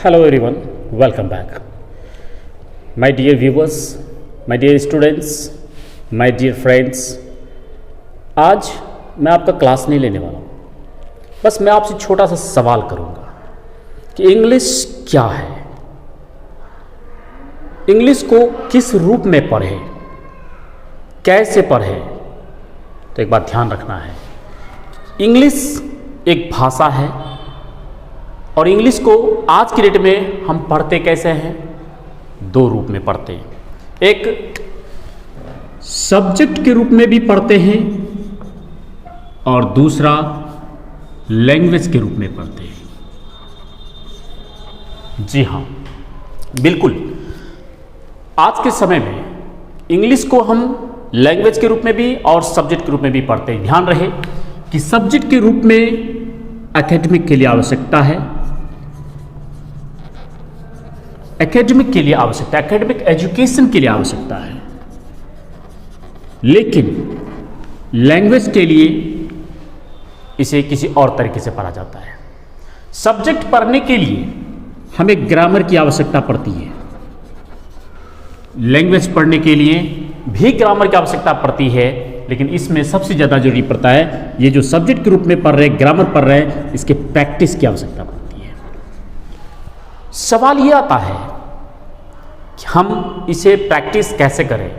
Hello everyone, welcome back. My dear viewers, my dear students, my dear friends, आज मैं आपका class नहीं लेने वाला हूँ, बस मैं आपसे छोटा सा सवाल करूँगा कि इंग्लिश क्या है, इंग्लिश को किस रूप में पढ़ें, कैसे पढ़ें। तो एक बात ध्यान रखना है, इंग्लिश एक भाषा है और इंग्लिश को आज की डेट में हम पढ़ते कैसे हैं, दो रूप में पढ़ते हैं। एक सब्जेक्ट के रूप में भी पढ़ते हैं और दूसरा लैंग्वेज के रूप में पढ़ते हैं। जी हाँ, बिल्कुल, आज के समय में इंग्लिश को हम लैंग्वेज के रूप में भी और सब्जेक्ट के रूप में भी पढ़ते हैं। ध्यान रहे कि सब्जेक्ट के रूप में एकेडमिक के लिए आवश्यकता है, एकेडमिक के लिए आवश्यकता है, एकेडमिक एजुकेशन के लिए आवश्यकता है, लेकिन लैंग्वेज के लिए इसे किसी और तरीके से पढ़ा जाता है। सब्जेक्ट पढ़ने के लिए हमें ग्रामर की आवश्यकता पड़ती है, लैंग्वेज पढ़ने के लिए भी ग्रामर की आवश्यकता पड़ती है, लेकिन इसमें सबसे ज़्यादा जरूरी पड़ता है ये जो सब्जेक्ट के रूप में पढ़ रहे हैं, ग्रामर पढ़ रहे हैं, इसके प्रैक्टिस की आवश्यकता पड़ती है। सवाल ये आता है कि हम इसे प्रैक्टिस कैसे करें,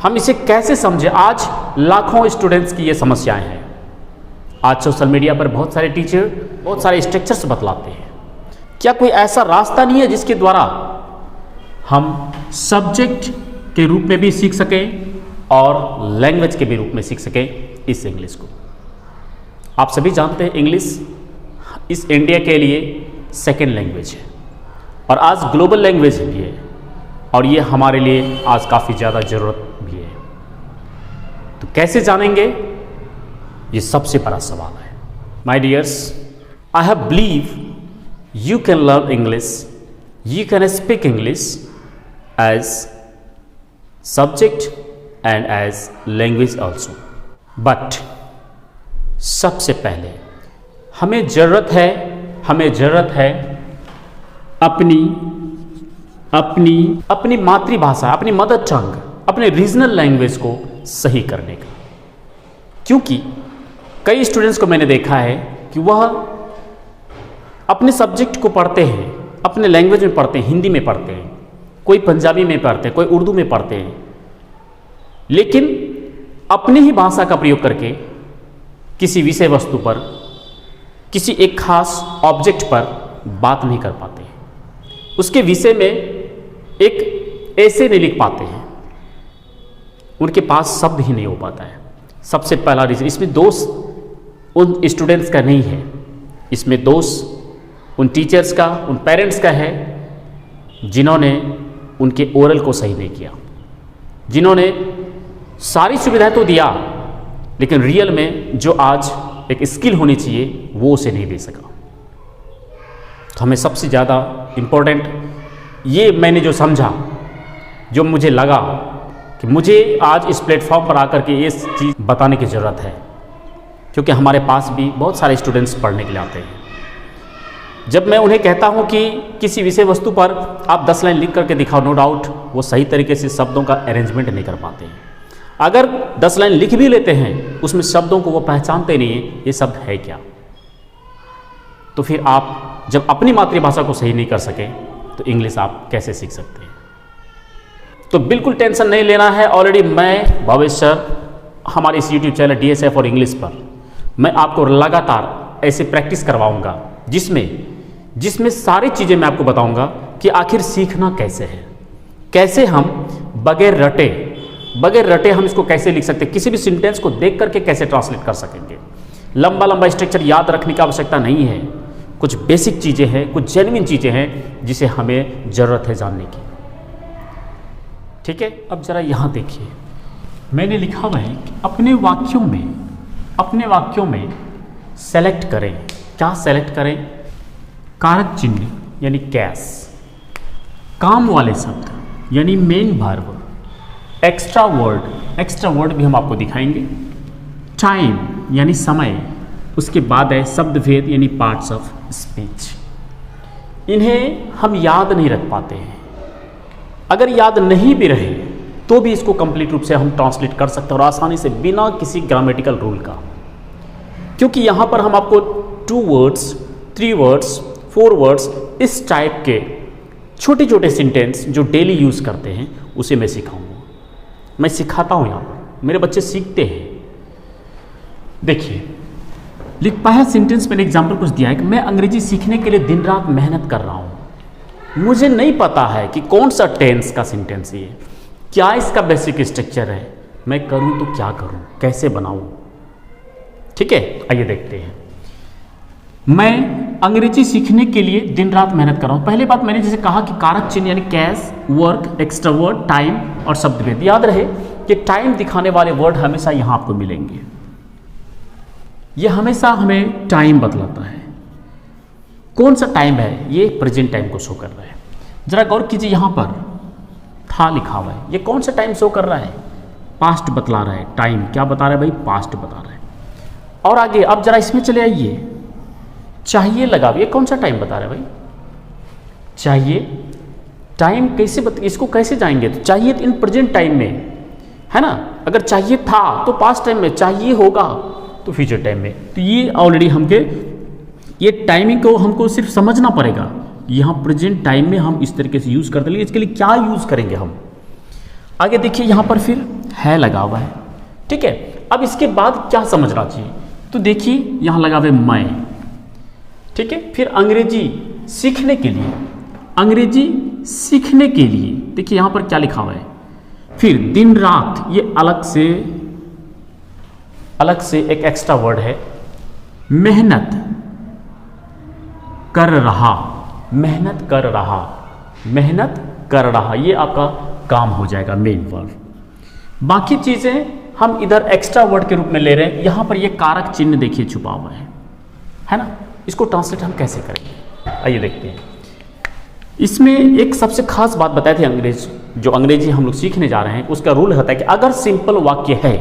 हम इसे कैसे समझें। आज लाखों स्टूडेंट्स की ये समस्याएं हैं। आज सोशल मीडिया पर बहुत सारे टीचर बहुत सारे स्ट्रक्चर्स बतलाते हैं। क्या कोई ऐसा रास्ता नहीं है जिसके द्वारा हम सब्जेक्ट के रूप में भी सीख सकें और लैंग्वेज के भी रूप में सीख सकें इस इंग्लिश को। आप सभी जानते हैं इंग्लिश इस इंडिया के लिए सेकेंड लैंग्वेज है और आज ग्लोबल लैंग्वेज भी है और ये हमारे लिए आज काफ़ी ज़्यादा ज़रूरत भी है। तो कैसे जानेंगे, ये सबसे बड़ा सवाल है। My dears, I have believe you can learn English, you can speak English as subject and as language also, but सबसे पहले हमें ज़रूरत है अपनी मातृभाषा, अपनी मदर टंग, अपने रीजनल लैंग्वेज को सही करने का। क्योंकि कई स्टूडेंट्स को मैंने देखा है कि वह अपने सब्जेक्ट को पढ़ते हैं, अपने लैंग्वेज में पढ़ते हैं, हिंदी में पढ़ते हैं, कोई पंजाबी में पढ़ते हैं, कोई उर्दू में पढ़ते हैं, लेकिन अपनी ही भाषा का प्रयोग करके किसी विषय वस्तु पर, किसी एक खास ऑब्जेक्ट पर बात नहीं कर पाते हैं, उसके विषय में एक ऐसे नहीं लिख पाते हैं, उनके पास शब्द ही नहीं हो पाता है। सबसे पहला रीज़न, इसमें दोष उन स्टूडेंट्स का नहीं है, इसमें दोष उन टीचर्स का, उन पेरेंट्स का है जिन्होंने उनके ओरल को सही नहीं किया, जिन्होंने सारी सुविधाएं तो दिया लेकिन रियल में जो आज एक स्किल होनी चाहिए वो उसे नहीं दे सका। तो हमें सबसे ज़्यादा इम्पोर्टेंट ये मैंने जो समझा, जो मुझे लगा कि मुझे आज इस प्लेटफॉर्म पर आकर के ये चीज़ बताने की ज़रूरत है, क्योंकि हमारे पास भी बहुत सारे स्टूडेंट्स पढ़ने के लिए आते हैं। जब मैं उन्हें कहता हूं कि किसी विषय वस्तु पर आप 10 लाइन लिख करके दिखाओ, नो डाउट वो सही तरीके से शब्दों का अरेंजमेंट नहीं कर पाते हैं। अगर 10 लाइन लिख भी लेते हैं, उसमें शब्दों को वो पहचानते नहीं है ये शब्द है क्या। तो फिर आप जब अपनी मातृभाषा को सही नहीं कर सके तो इंग्लिश आप कैसे सीख सकते हैं। तो बिल्कुल टेंशन नहीं लेना है। ऑलरेडी मैं भवेश सर हमारे इस YouTube channel DSA for English पर मैं आपको लगातार ऐसे प्रैक्टिस करवाऊंगा जिसमें सारी चीज़ें मैं आपको बताऊंगा कि आखिर सीखना कैसे है, कैसे हम बगैर रटे हम इसको कैसे लिख सकते हैं, किसी भी सेंटेंस को देख करके कैसे ट्रांसलेट कर सकेंगे। लंबा स्ट्रक्चर याद रखने की आवश्यकता नहीं है, कुछ बेसिक चीज़ें हैं, कुछ जेन्युइन चीज़ें हैं जिसे हमें ज़रूरत है जानने की। ठीक है, अब ज़रा यहाँ देखिए, मैंने लिखा हुआ है कि अपने वाक्यों में सेलेक्ट करें। क्या सेलेक्ट करें? कारक चिन्ह यानी कैस, काम वाले शब्द यानी मेन वर्ब, एक्स्ट्रा वर्ड भी हम आपको दिखाएंगे, टाइम यानी समय, उसके बाद है शब्द भेद यानी पार्ट्स ऑफ स्पीच। इन्हें हम याद नहीं रख पाते हैं। अगर याद नहीं भी रहे तो भी इसको कंप्लीट रूप से हम ट्रांसलेट कर सकते हैं और आसानी से बिना किसी ग्रामेटिकल रूल का, क्योंकि यहाँ पर हम आपको 2 वर्ड्स, 3 वर्ड्स, 4 वर्ड्स इस टाइप के छोटे छोटे सेंटेंस जो डेली यूज़ करते हैं उसे मैं सिखाऊंगा। मैं सिखाता हूँ, यहाँ पर मेरे बच्चे सीखते हैं। देखिए, पहला सेंटेंस मैंने एग्जाम्पल कुछ दिया है कि मैं अंग्रेजी सीखने के लिए दिन रात मेहनत कर रहा हूँ। मुझे नहीं पता है कि कौन सा टेंस का सेंटेंस ये, क्या इसका बेसिक स्ट्रक्चर है, मैं करूँ तो क्या करूँ, कैसे बनाऊँ। ठीक है, आइए देखते हैं। मैं अंग्रेजी सीखने के लिए दिन रात मेहनत कर रहा हूँ। पहली बात मैंने जैसे कहा कि कारक चिन्ह यानी cash, work, extra word, time और शब्द भेद। याद रहे कि टाइम दिखाने वाले वर्ड हमेशा यहाँ आपको मिलेंगे। ये हमेशा हमें टाइम बतलाता है। कौन सा टाइम है, ये प्रेजेंट टाइम को शो कर रहा है। जरा गौर कीजिए, यहाँ पर था लिखा हुआ है, ये कौन सा टाइम शो कर रहा है, पास्ट बतला रहा है। टाइम क्या बता रहा है भाई, पास्ट बता रहा है। और आगे अब जरा इसमें चले आइए, चाहिए लगा, ये कौन सा टाइम बता रहा है भाई, चाहिए। टाइम कैसे इसको कैसे जाएंगे, तो चाहिए इन प्रेजेंट टाइम में है ना। अगर चाहिए था तो पास्ट टाइम में, चाहिए होगा तो फ्यूचर टाइम में। तो ये ऑलरेडी हमके ये टाइमिंग को हमको सिर्फ समझना पड़ेगा। यहाँ प्रेजेंट टाइम में हम इस तरीके से यूज़ करते हैं, इसके लिए क्या यूज़ करेंगे हम आगे देखिए। यहाँ पर फिर है लगा हुआ है, ठीक है। अब इसके बाद क्या समझना चाहिए, तो देखिए यहाँ लगा हुआ है मैं, ठीक है। फिर अंग्रेजी सीखने के लिए, अंग्रेजी सीखने के लिए देखिए यहाँ पर क्या लिखा हुआ है। फिर दिन रात, ये अलग से एक एक्स्ट्रा वर्ड है, मेहनत कर रहा, मेहनत कर रहा, मेहनत कर रहा, ये आपका काम हो जाएगा मेन वर्ब। बाकी चीज़ें हम इधर एक्स्ट्रा वर्ड के रूप में ले रहे हैं। यहाँ पर ये कारक चिन्ह देखिए छुपा हुआ है ना। इसको ट्रांसलेट हम कैसे करेंगे, आइए देखते हैं। इसमें एक सबसे खास बात बताई थी, जो अंग्रेजी हम लोग सीखने जा रहे हैं उसका रूल होता है कि अगर सिंपल वाक्य है,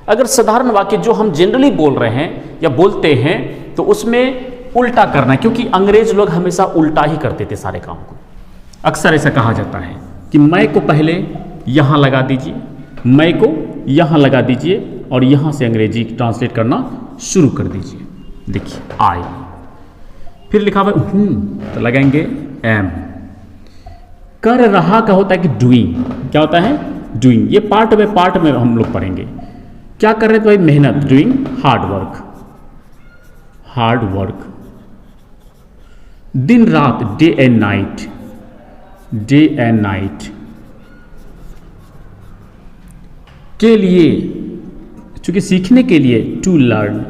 अगर साधारण वाक्य जो हम जनरली बोल रहे हैं या बोलते हैं, तो उसमें उल्टा करना है, क्योंकि अंग्रेज लोग हमेशा उल्टा ही करते थे सारे काम को। अक्सर ऐसा कहा जाता है कि मैं को पहले यहाँ लगा दीजिए, मैं को यहाँ लगा दीजिए और यहाँ से अंग्रेजी ट्रांसलेट करना शुरू कर दीजिए। देखिए आई, फिर लिखा हुआ हूँ तो लगाएंगे एम। कर रहा का होता है कि डूइंग, क्या होता है डूइंग। ये पार्ट में हम लोग पढ़ेंगे क्या कर रहे थे भाई, मेहनत, doing hard work, hard work. दिन रात, day and night, day and night. के लिए, चूंकि सीखने के लिए, टू लर्न,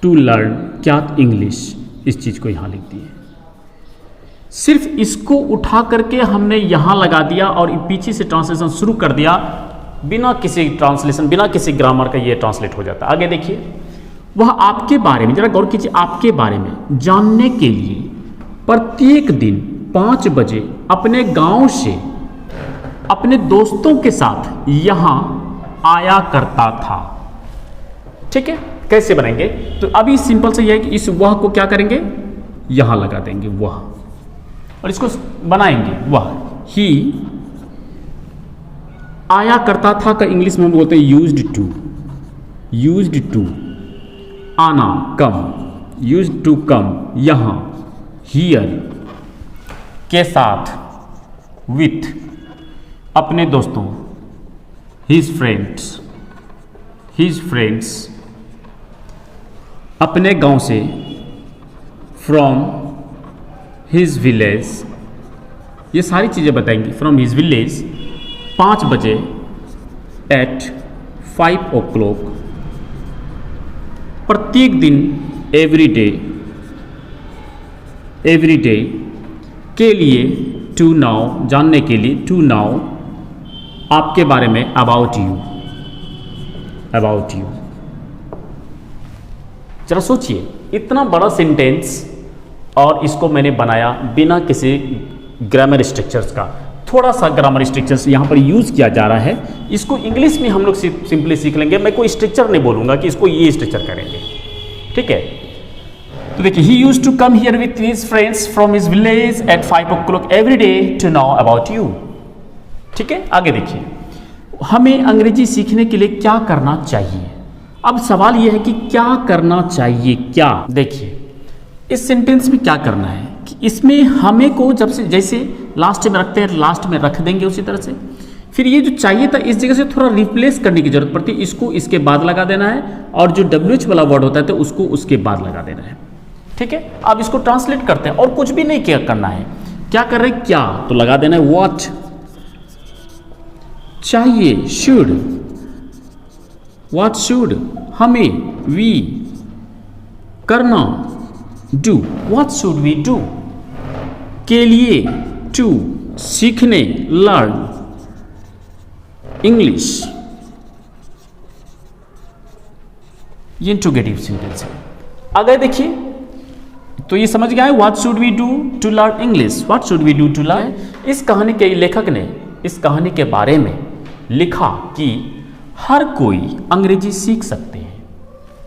टू लर्न क्या, इंग्लिश। इस चीज को यहां लिख दिए। सिर्फ इसको उठा करके हमने यहां लगा दिया और पीछे से ट्रांसलेशन शुरू कर दिया, बिना किसी ट्रांसलेशन, बिना किसी ग्रामर का ये ट्रांसलेट हो जाता है। आगे देखिए, वह आपके बारे में, जरा गौर कीजिए, आपके बारे में जानने के लिए प्रत्येक दिन 5 बजे अपने गांव से अपने दोस्तों के साथ यहां आया करता था। ठीक है, कैसे बनाएंगे, तो अभी सिंपल से यह है कि इस वह को क्या करेंगे, यहां लगा देंगे वह, और इसको बनाएंगे वह। ही आया करता था का इंग्लिश में हम बोलते हैं यूज्ड टू, यूज्ड टू। आना, कम, यूज्ड टू कम, यहां, हियर, के साथ, विथ, अपने दोस्तों, हिज फ्रेंड्स, हिज फ्रेंड्स, अपने गांव से, फ्रॉम हिज विलेज, ये सारी चीज़ें बताएंगी। फ्रॉम हिज विलेज 5 बजे, एट 5 o'clock, प्रत्येक दिन, एवरी डे, एवरी डे, के लिए, टू नाउ, जानने के लिए, टू नाउ, आपके बारे में, अबाउट यू, अबाउट यू। जरा सोचिए, इतना बड़ा सेंटेंस और इसको मैंने बनाया बिना किसी ग्रामर स्ट्रक्चर्स का। थोड़ा सा ग्रामर स्ट्रक्चर्स यहाँ पर यूज़ किया जा रहा है। इसको इंग्लिश में हम लोग सिंपली सीख लेंगे। मैं कोई स्ट्रक्चर नहीं बोलूँगा कि इसको ये स्ट्रक्चर करेंगे, ठीक है। तो देखिए, he used to come here with his friends from his village at 5 o'clock every day to know about you. ठीक है, आगे देखिए, हमें अंग्रेजी सीखने के लिए क्या करना चाहिए। अब सवाल यह है कि क्या करना चाहिए, क्या। देखिए, इस सेंटेंस में क्या करना है कि इसमें हमें को जब से जैसे लास्ट में रखते हैं, लास्ट में रख देंगे उसी तरह से। फिर ये जो चाहिए था इस जगह से थोड़ा रिप्लेस करने की जरूरत पड़ती है, इसको इसके बाद लगा देना है, और जो WH वाला वर्ड होता है तो उसको उसके बाद लगा देना है। ठीक है, अब इसको ट्रांसलेट करते हैं और कुछ भी नहीं क्या करना है। क्या कर रहे हैं, क्या, तो लगा देना है व्हाट, चाहिए शुड, व्हाट शुड हमें, वी करना, do, what should we do, के लिए, टू, सीखने, लर्न इंग्लिश। ये इंट्रोगेटिव सेंटेंस है। अगर देखिए तो ये समझ गया है, what should we do to learn English, what should we do to learn. इस कहानी के लेखक ने इस कहानी के बारे में लिखा कि हर कोई अंग्रेजी सीख सकते हैं।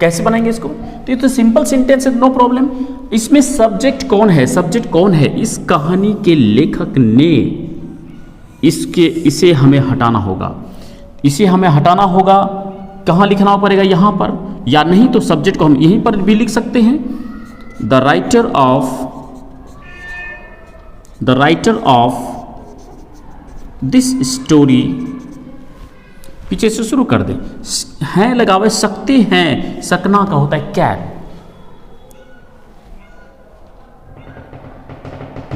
कैसे बनाएंगे इसको, तो ये तो सिंपल सेंटेंस है, नो प्रॉब्लम। इसमें सब्जेक्ट कौन है, सब्जेक्ट कौन है, इस कहानी के लेखक ने, इसे हमें हटाना होगा, इसे हमें हटाना होगा। कहाँ लिखना पड़ेगा, यहाँ पर, या नहीं तो सब्जेक्ट को हम यहीं पर भी लिख सकते हैं। The writer of this story, पीछे से शुरू कर दे, हैं लगावे, सकते हैं, सकना का होता है कैन।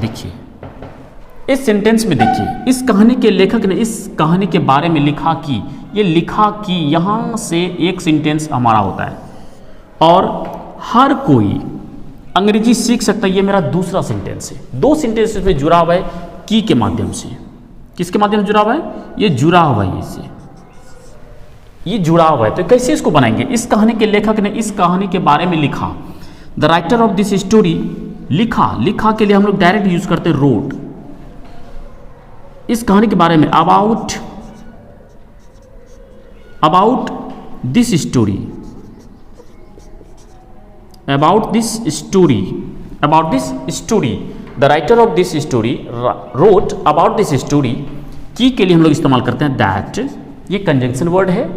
देखिए इस सेंटेंस में, देखिए इस कहानी के लेखक ने इस कहानी के बारे में लिखा कि, ये लिखा कि यहां से एक सेंटेंस हमारा होता है, और हर कोई अंग्रेजी सीख सकता है, ये मेरा दूसरा सेंटेंस है। दो सेंटेंस में जुड़ा हुआ है की के माध्यम से। किसके माध्यम से जुड़ा हुआ है, ये जुड़ा हुआ है, इससे ये जुड़ा हुआ है। तो कैसे इसको बनाएंगे, इस कहानी के लेखक ने इस कहानी के बारे में लिखा, the writer of this story, लिखा, लिखा के लिए हम लोग डायरेक्ट यूज करते रोट। इस कहानी के बारे में, about this story, about this story, the writer of this story wrote about this story. की के लिए हम लोग इस्तेमाल करते हैं दैट, ये कंजंक्शन वर्ड है।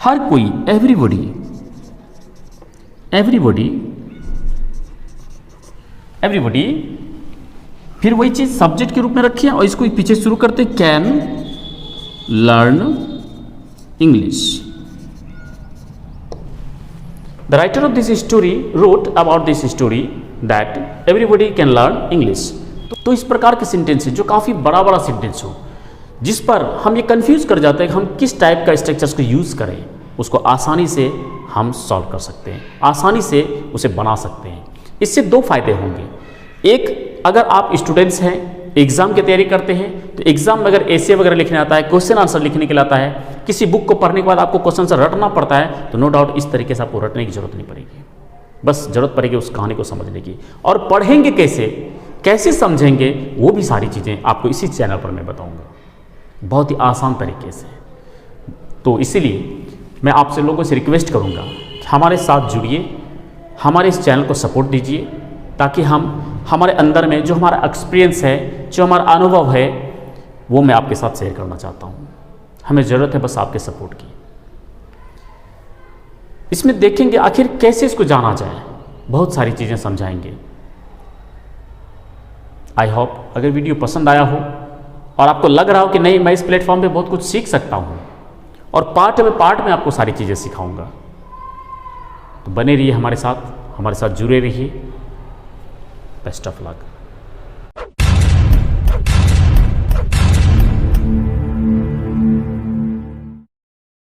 हर कोई, एवरीबॉडी, फिर वही चीज सब्जेक्ट के रूप में रखिए और इसको पीछे शुरू करते, can learn English. The writer of this story wrote about this story that everybody can learn English. तो इस प्रकार के सेंटेंस है जो काफी बड़ा बड़ा सेंटेंस हो, जिस पर हम ये कंफ्यूज कर जाते हैं कि हम किस टाइप का स्ट्रक्चर्स को यूज करें, उसको आसानी से हम सॉल्व कर सकते हैं, आसानी से उसे बना सकते हैं। इससे दो फायदे होंगे। एक, अगर आप स्टूडेंट्स हैं, एग्जाम की तैयारी करते हैं, तो एग्जाम में अगर एसे वगैरह लिखने आता है, क्वेश्चन आंसर लिखने के लिए आता है, किसी बुक को पढ़ने के बाद आपको क्वेश्चन आंसर रटना पड़ता है, तो नो डाउट इस तरीके से आपको रटने की जरूरत नहीं पड़ेगी, बस जरूरत पड़ेगी उस कहानी को समझने की। और पढ़ेंगे कैसे समझेंगे, वो भी सारी चीज़ें आपको इसी चैनल पर मैं बताऊँगा, बहुत ही आसान तरीके से। तो इसीलिए मैं आपसे लोगों से रिक्वेस्ट करूंगा कि हमारे साथ जुड़िए, हमारे इस चैनल को सपोर्ट दीजिए, ताकि हमारे अंदर में जो हमारा एक्सपीरियंस है, जो हमारा अनुभव है, वो मैं आपके साथ शेयर करना चाहता हूँ। हमें ज़रूरत है बस आपके सपोर्ट की। इसमें देखेंगे आखिर कैसे इसको जाना जाए, बहुत सारी चीज़ें समझाएंगे। आई होप अगर वीडियो पसंद आया हो और आपको लग रहा हो कि नहीं मैं इस प्लेटफॉर्म पे बहुत कुछ सीख सकता हूँ और पार्ट में आपको सारी चीज़ें सिखाऊंगा, तो बने रहिए हमारे साथ जुड़े रहिए। Best of luck.